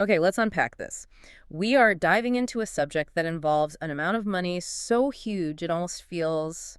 Okay, let's unpack this. We are diving into a subject that involves an amount of money so huge it almost feels,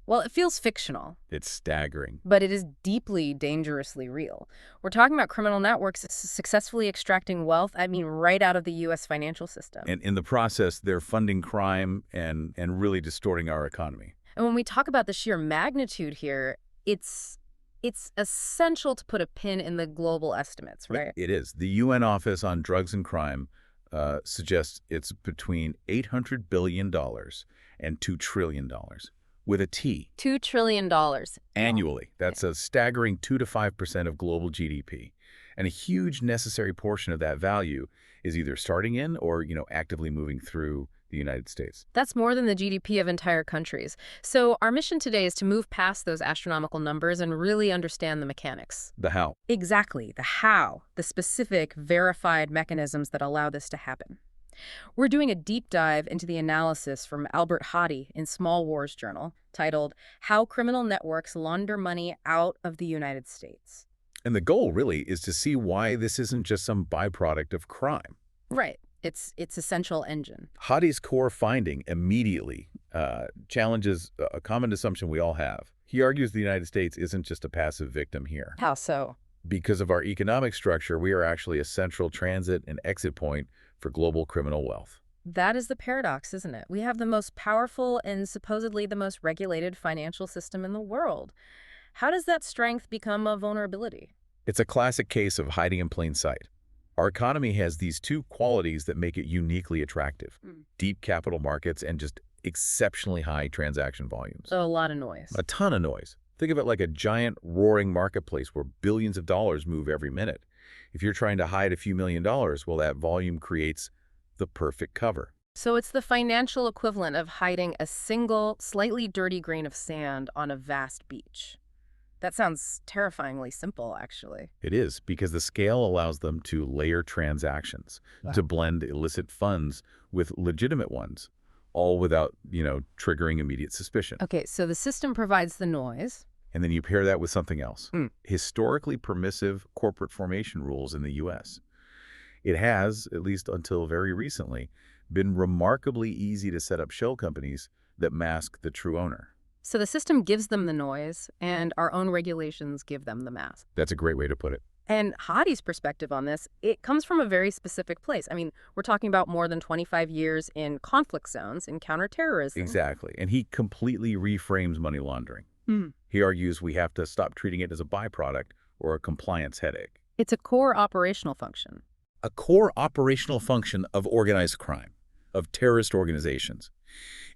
well, it feels fictional, It's staggering. but it is deeply dangerously real. We're talking about criminal networks successfully extracting wealth, I mean, right out of the U.S. financial system. And in the process, they're funding crime and really distorting our economy. And when we talk about the sheer magnitude here, it's it's essential to put a pin in the global estimates, right? It is. The UN Office on Drugs and Crime suggests it's between $800 billion and $2 trillion, with a T, $2 trillion. annually. That's a staggering 2 to 5% of global GDP. And a huge necessary portion of that value is either starting in or, actively moving through the United States. That's more than the GDP of entire countries. So our mission today is to move past those astronomical numbers and really understand the mechanics. The how. Exactly, the how, the specific, verified mechanisms that allow this to happen. We're doing a deep dive into the analysis from Albert Hadi in Small Wars Journal, titled How Criminal Networks Launder Money Out of the United States. And the goal really is to see why this isn't just some byproduct of crime. Right. It's essential engine. Hadi's core finding immediately challenges a common assumption we all have. He argues the United States isn't just a passive victim here. How so? Because of our economic structure, we are actually a central transit and exit point for global criminal wealth. That is the paradox, isn't it? We have the most powerful and supposedly the most regulated financial system in the world. How does that strength become a vulnerability? It's a classic case of hiding in plain sight. Our economy has these two qualities that make it uniquely attractive: deep capital markets and just exceptionally high transaction volumes. So a lot of noise. A ton of noise. Think of it like a giant roaring marketplace where billions of dollars move every minute. If you're trying to hide a few $1,000,000, well, that volume creates the perfect cover. So it's the financial equivalent of hiding a single, slightly dirty grain of sand on a vast beach. That sounds terrifyingly simple, actually. It is, because the scale allows them to layer transactions, Wow. to blend illicit funds with legitimate ones, all without, triggering immediate suspicion. Okay, so the system provides the noise. And then you pair that with something else. Hmm. Historically permissive corporate formation rules in the U.S. It has, at least until very recently, been remarkably easy to set up shell companies that mask the true owner. So the system gives them the noise, and our own regulations give them the mask. That's a great way to put it. And Hadi's perspective on this, it comes from a very specific place. I mean, we're talking about more than 25 years in conflict zones, in counterterrorism. Exactly. And he completely reframes money laundering. He argues we have to stop treating it as a byproduct or a compliance headache. It's a core operational function. A core operational function of organized crime, of terrorist organizations.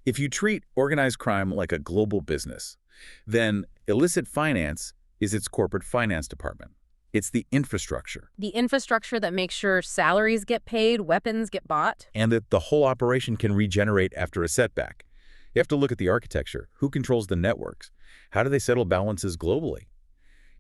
If you treat organized crime like a global business, then illicit finance is its corporate finance department. It's the infrastructure. The infrastructure that makes sure salaries get paid, weapons get bought. And that the whole operation can regenerate after a setback. You have to look at the architecture. Who controls the networks? How do they settle balances globally?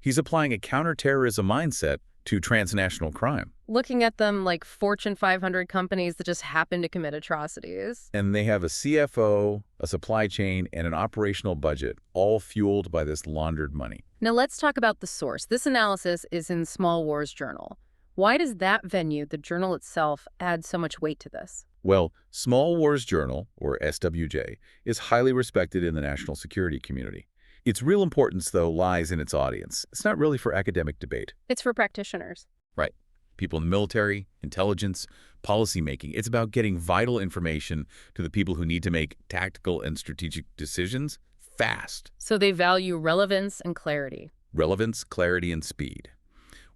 He's applying a counterterrorism mindset to transnational crime. Looking at them like Fortune 500 companies that just happen to commit atrocities. And they have a CFO, a supply chain, and an operational budget, all fueled by this laundered money. Now let's talk about the source. This analysis is in Small Wars Journal. Why does that venue, the journal itself, add so much weight to this? Well, Small Wars Journal, or SWJ, is highly respected in the national security community. Its real importance, though, lies in its audience. It's not really for academic debate. It's for practitioners. Right. People in the military, intelligence, policymaking. It's about getting vital information to the people who need to make tactical and strategic decisions fast. So they value relevance and clarity. Relevance, clarity, and speed.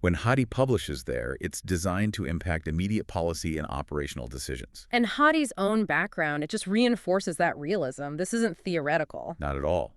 When Hadi publishes there, it's designed to impact immediate policy and operational decisions. And Hadi's own background, it just reinforces that realism. This isn't theoretical. Not at all.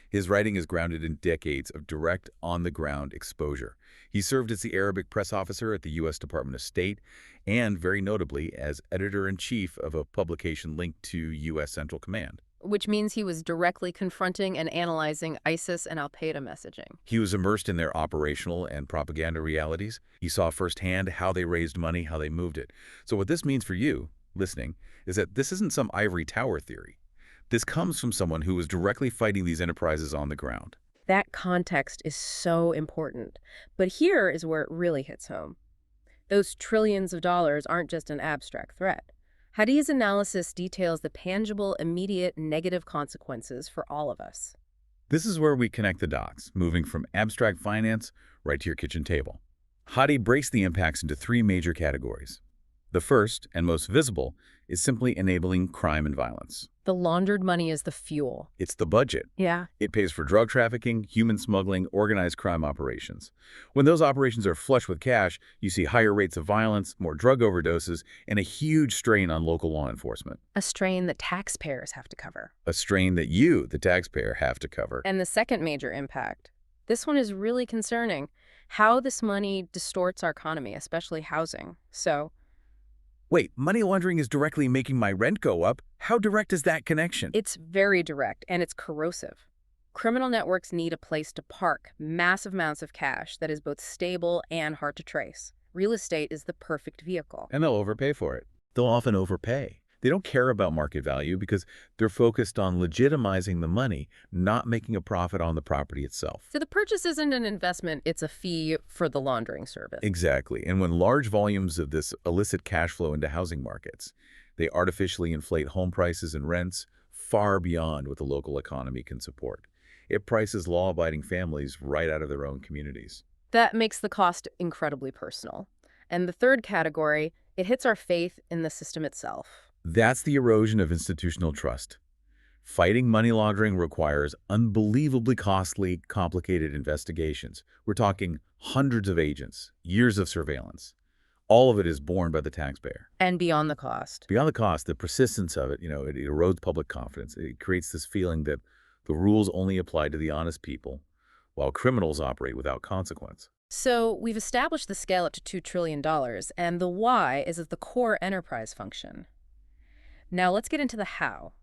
His writing is grounded in decades of direct, on-the-ground exposure. He served as the Arabic press officer at the U.S. Department of State and, very notably, as editor-in-chief of a publication linked to U.S. Central Command. Which means he was directly confronting and analyzing ISIS and al-Qaeda messaging. He was immersed in their operational and propaganda realities. He saw firsthand how they raised money, how they moved it. So what this means for you, listening, is that this isn't some ivory tower theory. This comes from someone who was directly fighting these enterprises on the ground. That context is so important. But here is where it really hits home. Those trillions of dollars aren't just an abstract threat. Hadi's analysis details the tangible, immediate negative consequences for all of us. This is where we connect the dots, moving from abstract finance right to your kitchen table. Hadi breaks the impacts into three major categories. The first, and most visible, is simply enabling crime and violence. The laundered money is the fuel. It's the budget. Yeah. It pays for drug trafficking, human smuggling, organized crime operations. When those operations are flush with cash, you see higher rates of violence, more drug overdoses, and a huge strain on local law enforcement. A strain that taxpayers have to cover. A strain that you, the taxpayer, have to cover. And the second major impact. This one is really concerning. How this money distorts our economy, especially housing. So, Wait, money laundering is directly making my rent go up? How direct is that connection? it's very direct and it's corrosive. Criminal networks need a place to park massive amounts of cash that is both stable and hard to trace. Real estate is the perfect vehicle. And they'll overpay for it. They'll often overpay. They don't care about market value because they're focused on legitimizing the money, not making a profit on the property itself. So the purchase isn't an investment, it's a fee for the laundering service. Exactly. And when large volumes of this illicit cash flow into housing markets, they artificially inflate home prices and rents far beyond what the local economy can support. It prices law-abiding families right out of their own communities. That makes the cost incredibly personal. And the third category, it hits our faith in the system itself. That's the erosion of institutional trust. Fighting money laundering requires unbelievably costly, complicated investigations. We're talking hundreds of agents, years of surveillance. All of it is borne by the taxpayer. And beyond the cost. Beyond the cost, the persistence of it, it erodes public confidence. It creates this feeling that the rules only apply to the honest people, while criminals operate without consequence. So we've established the scale up to $2 trillion, and the why is at the core enterprise function. Now let's get into the how.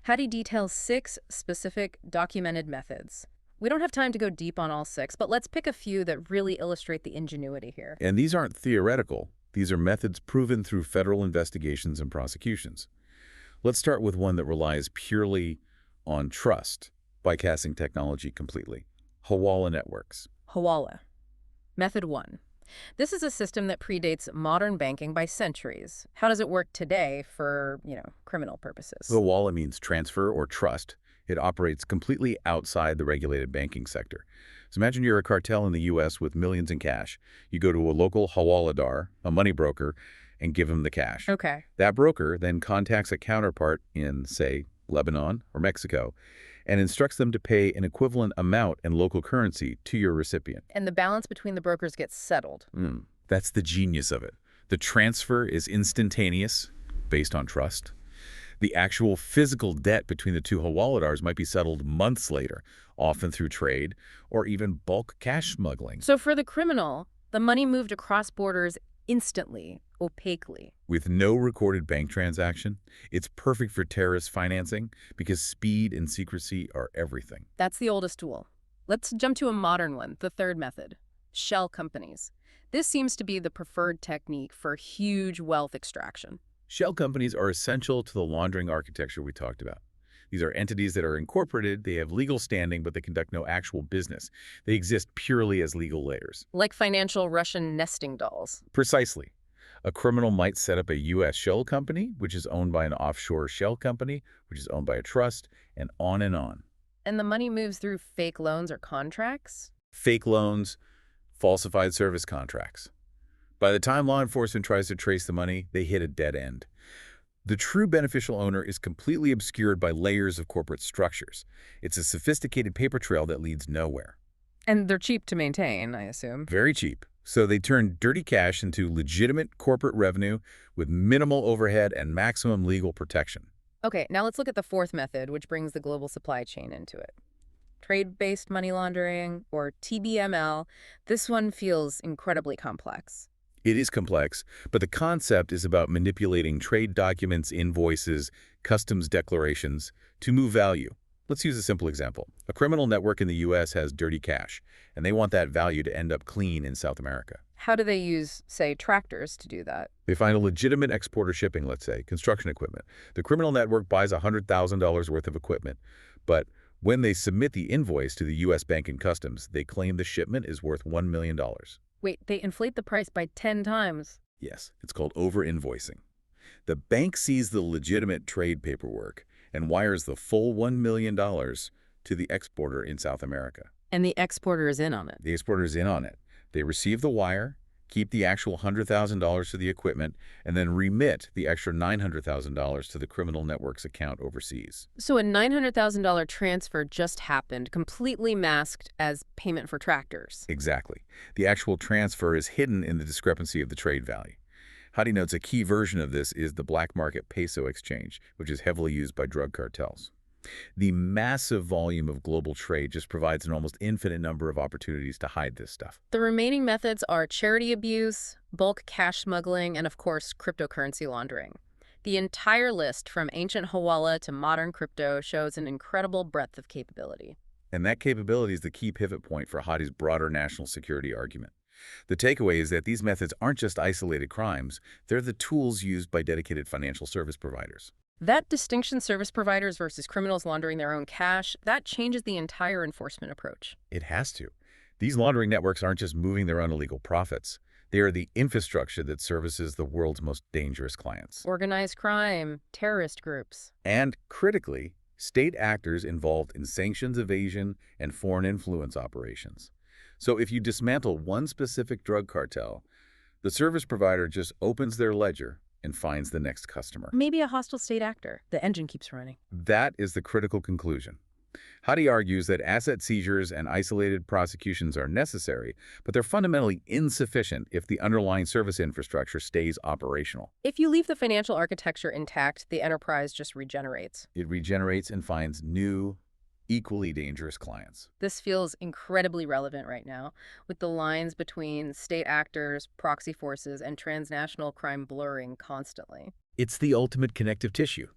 Hadi details 6 specific documented methods. We don't have time to go deep on all 6, but let's pick a few that really illustrate the ingenuity here. And these aren't theoretical. These are methods proven through federal investigations and prosecutions. Let's start with one that relies purely on trust, bypassing technology completely. Hawala networks. Hawala. Method 1. This is a system that predates modern banking by centuries. How does it work today for, criminal purposes? Hawala means transfer or trust. It operates completely outside the regulated banking sector. So imagine you're a cartel in the U.S. with millions in cash. You go to a local hawaladar, a money broker, and give him the cash. Okay. That broker then contacts a counterpart in, say, Lebanon or Mexico, and instructs them to pay an equivalent amount in local currency to your recipient. And the balance between the brokers gets settled. That's the genius of it. The transfer is instantaneous, based on trust. The actual physical debt between the two hawaladars might be settled months later, often through trade or even bulk cash smuggling. So for the criminal, the money moved across borders instantly, opaquely. With no recorded bank transaction, it's perfect for terrorist financing because speed and secrecy are everything. That's the oldest tool. Let's jump to a modern one, the third method, shell companies. This seems to be the preferred technique for huge wealth extraction. Shell companies are essential to the laundering architecture we talked about. These are entities that are incorporated, they have legal standing, but they conduct no actual business. They exist purely as legal layers. Like financial Russian nesting dolls. Precisely. A criminal might set up a U.S. shell company, which is owned by an offshore shell company, which is owned by a trust, and on and on. And the money moves through fake loans or contracts? Fake loans, falsified service contracts. By the time law enforcement tries to trace the money, they hit a dead end. The true beneficial owner is completely obscured by layers of corporate structures. It's a sophisticated paper trail that leads nowhere. And they're cheap to maintain, I assume. Very cheap. So they turn dirty cash into legitimate corporate revenue with minimal overhead and maximum legal protection. Okay, now let's look at the fourth method, which brings the global supply chain into it. Trade-based money laundering, or TBML. This one feels incredibly complex. It is complex, but the concept is about manipulating trade documents, invoices, customs declarations to move value. Let's use a simple example. A criminal network in the U.S. has dirty cash, and they want that value to end up clean in South America. How do they use, say, tractors to do that? They find a legitimate exporter shipping, let's say, construction equipment. The criminal network buys $100,000 worth of equipment, but when they submit the invoice to the U.S. Bank and Customs, they claim the shipment is worth $1 million. Wait, they inflate the price by 10 times. Yes, it's called over-invoicing. The bank sees the legitimate trade paperwork and wires the full $1 million to the exporter in South America. And the exporter is in on it. The exporter is in on it. They receive the wire, keep the actual $100,000 to the equipment, and then remit the extra $900,000 to the criminal network's account overseas. So a $900,000 transfer just happened, completely masked as payment for tractors. Exactly. The actual transfer is hidden in the discrepancy of the trade value. Hadi notes a key version of this is the black market peso exchange, which is heavily used by drug cartels. The massive volume of global trade just provides an almost infinite number of opportunities to hide this stuff. The remaining methods are charity abuse, bulk cash smuggling, and of course, cryptocurrency laundering. The entire list, from ancient Hawala to modern crypto, shows an incredible breadth of capability. And that capability is the key pivot point for Hadi's broader national security argument. The takeaway is that these methods aren't just isolated crimes, they're the tools used by dedicated financial service providers. That distinction, service providers versus criminals laundering their own cash, that changes the entire enforcement approach. It has to. These laundering networks aren't just moving their own illegal profits. They are the infrastructure that services the world's most dangerous clients. Organized crime, terrorist groups. And, critically, state actors involved in sanctions evasion and foreign influence operations. So if you dismantle one specific drug cartel, the service provider just opens their ledger and finds the next customer. Maybe a hostile state actor. The engine keeps running. That is the critical conclusion. Hadi argues that asset seizures and isolated prosecutions are necessary, but they're fundamentally insufficient if the underlying service infrastructure stays operational. If you leave the financial architecture intact, the enterprise just regenerates. It regenerates and finds new, equally dangerous clients. This feels incredibly relevant right now, with the lines between state actors, proxy forces, and transnational crime blurring constantly. It's the ultimate connective tissue.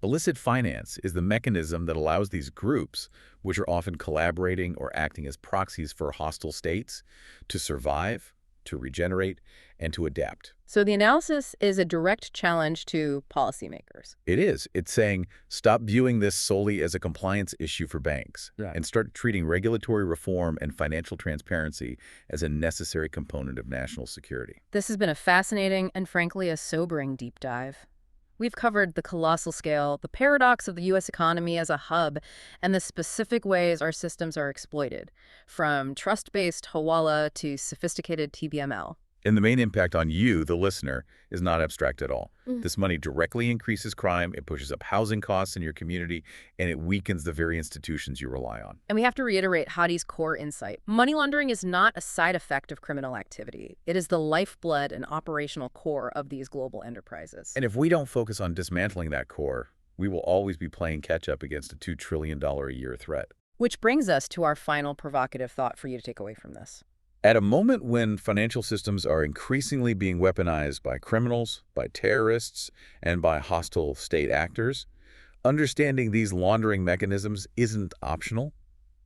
Illicit finance is the mechanism that allows these groups, which are often collaborating or acting as proxies for hostile states, to survive, to regenerate, and to adapt. So the analysis is a direct challenge to policymakers. It is. It's saying, stop viewing this solely as a compliance issue for banks, Right, and start treating regulatory reform and financial transparency as a necessary component of national security. This has been a fascinating and frankly a sobering deep dive. We've covered the colossal scale, the paradox of the U.S. economy as a hub, and the specific ways our systems are exploited, from trust-based Hawala to sophisticated TBML. And the main impact on you, the listener, is not abstract at all. Mm. This money directly increases crime, it pushes up housing costs in your community, and it weakens the very institutions you rely on. And we have to reiterate Hadi's core insight. Money laundering is not a side effect of criminal activity. It is the lifeblood and operational core of these global enterprises. And if we don't focus on dismantling that core, we will always be playing catch-up against a $2 trillion a year threat. Which brings us to our final provocative thought for you to take away from this. At a moment when financial systems are increasingly being weaponized by criminals, by terrorists, and by hostile state actors, understanding these laundering mechanisms isn't optional,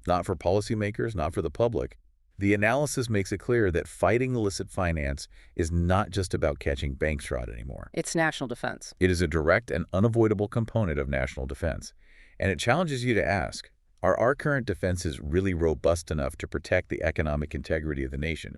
not for policymakers, not for the public. The analysis makes it clear that fighting illicit finance is not just about catching bank fraud anymore. It's national defense. It is a direct and unavoidable component of national defense. And it challenges you to ask, are our current defenses really robust enough to protect the economic integrity of the nation?